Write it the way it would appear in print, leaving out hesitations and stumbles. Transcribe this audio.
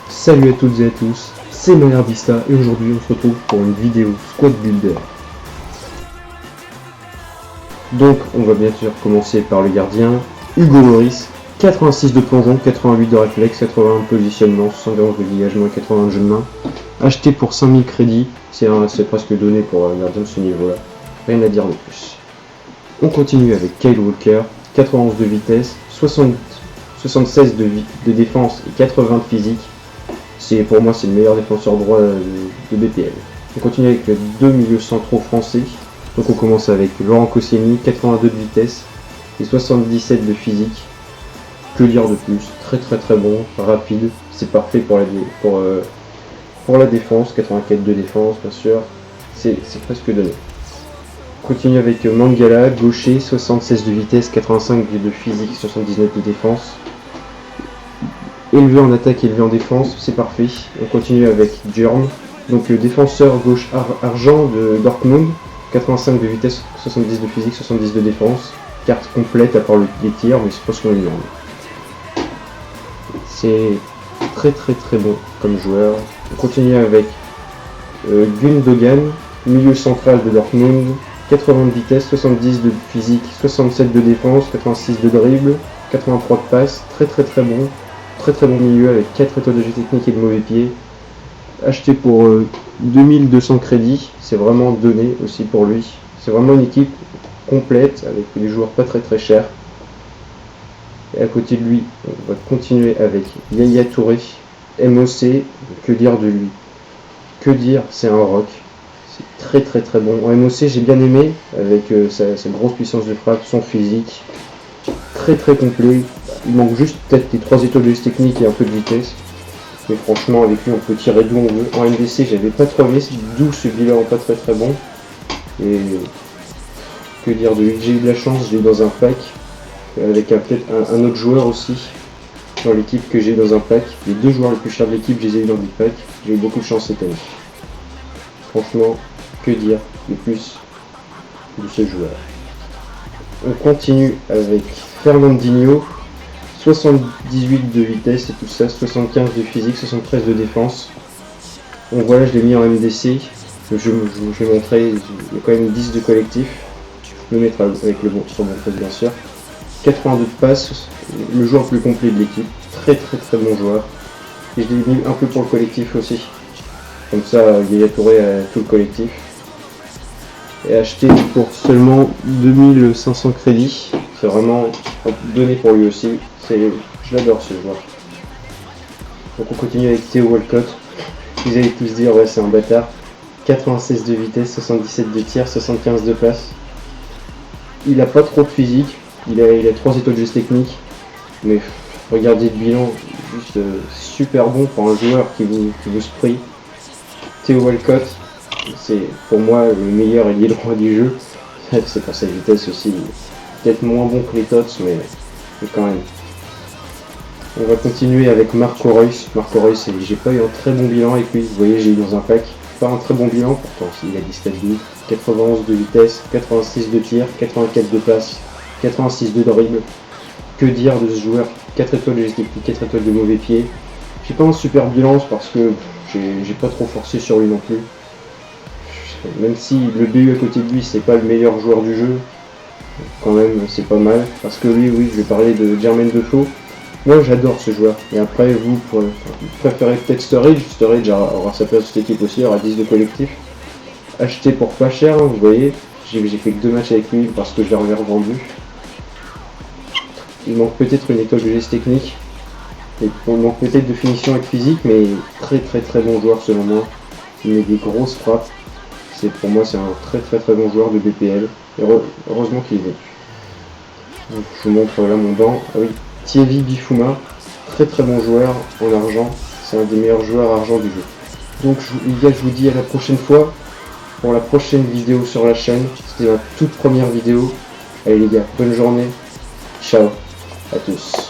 Salut à toutes et à tous, c'est Mayardista et aujourd'hui on se retrouve pour une vidéo Squad Builder. Donc on va bien sûr commencer par le gardien, Hugo Lloris, 86 de plongeon, 88 de réflexe, 81 de positionnement, 71 de dégagement et 80 de jeu de main. Acheté pour 5000 crédits, c'est presque donné pour un gardien de ce niveau là, rien à dire de plus. On continue avec Kyle Walker, 91 de vitesse, 76 de défense et 80 de physique. Pour moi, c'est le meilleur défenseur droit de BPL. On continue avec deux milieux centraux français. Donc on commence avec Laurent Koscielny, 82 de vitesse et 77 de physique. Que dire de plus? Très bon, rapide, c'est parfait pour la défense, 84 de défense bien sûr, c'est presque donné. On continue avec Mangala, gaucher, 76 de vitesse, 85 de physique, 79 de défense. Élevé en attaque, élevé en défense, c'est parfait. On continue avec Djurn, donc défenseur gauche argent de Dortmund, 85 de vitesse, 70 de physique, 70 de défense. Carte complète à part les tirs, mais c'est pas son énorme. C'est très bon comme joueur. On continue avec Gundogan, milieu central de Dortmund, 80 de vitesse, 70 de physique, 67 de défense, 86 de dribble, 83 de passe, très bon. Très bon milieu avec 4 étoiles de jeu technique et de mauvais pied. Acheté pour 2200 crédits, c'est vraiment donné aussi pour lui. C'est vraiment une équipe complète avec des joueurs pas très chers. Et à côté de lui, on va continuer avec Yaya Touré, MOC, que dire de lui? Que dire, c'est un rock. C'est très bon. En MOC, j'ai bien aimé avec sa grosse puissance de frappe, son physique. Très complet. Il manque juste peut-être les 3 étoiles de technique et un peu de vitesse. Mais franchement, avec lui, on peut tirer d'où on veut. En MDC, j'avais pas trop aimé, d'où ce bilan pas très bon. Et que dire de lui? J'ai eu de la chance, je l'ai eu dans un pack. Avec peut-être un autre joueur aussi. Dans l'équipe que j'ai eu dans un pack. Les 2 joueurs les plus chers de l'équipe, je les ai eu dans des packs. J'ai eu beaucoup de chance cette année. Franchement, que dire de plus de ce joueur? On continue avec Fernandinho. 78 de vitesse et tout ça, 75 de physique, 73 de défense. Donc voilà, je l'ai mis en MDC. Je vais montrer, il y a quand même 10 de collectif. Je le mettrai avec le bon sur mon poste bien sûr. 82 de passe, le joueur le plus complet de l'équipe. Très bon joueur. Et je l'ai mis un peu pour le collectif aussi. Comme ça, Yaya Touré a tout le collectif. Et acheté pour seulement 2500 crédits. C'est vraiment donné pour lui aussi. Je l'adore ce joueur. Donc on continue avec Theo Walcott. Vous allez tous dire ouais c'est un bâtard. 96 de vitesse, 77 de tir, 75 de passe. Il a pas trop de physique. Il a 3 étoiles de geste technique. Mais regardez le bilan, juste super bon pour un joueur qui vous spray. Theo Walcott, c'est pour moi le meilleur ailier droit du jeu. C'est pour sa vitesse aussi. Peut-être moins bon que les Tots, mais quand même. On va continuer avec Marco Reus. Marco Reus, j'ai pas eu un très bon bilan avec lui. Vous voyez, j'ai eu dans un pack. Pas un très bon bilan, pourtant il a des stats de 91 de vitesse, 86 de tir, 84 de passe, 86 de dribble. Que dire de ce joueur? 4 étoiles de geste technique, 4 étoiles de mauvais pied. J'ai pas un super bilan parce que j'ai pas trop forcé sur lui non plus. Même si le BU à côté de lui, c'est pas le meilleur joueur du jeu, quand même c'est pas mal. Parce que lui, oui, je vais parler de Jermaine Defoe. Moi j'adore ce joueur. Et après vous préférez peut-être Sturridge. Sturridge aura sa place dans cette équipe aussi, il aura 10 de collectif. Acheté pour pas cher, hein, vous voyez. J'ai fait que 2 matchs avec lui parce que je l'ai revendu. Il manque peut-être une étoile de geste technique. Et il manque peut-être de finition avec physique, mais très bon joueur selon moi. Il met des grosses frappes. Pour moi c'est un très bon joueur de BPL. Et heureusement qu'il est venu. Donc, je vous montre là mon banc. Ah oui. Thierry Bifouma, très bon joueur en argent, c'est un des meilleurs joueurs argent du jeu. Donc les gars, je vous dis à la prochaine fois pour la prochaine vidéo sur la chaîne. C'était ma toute première vidéo. Allez les gars, bonne journée, ciao à tous.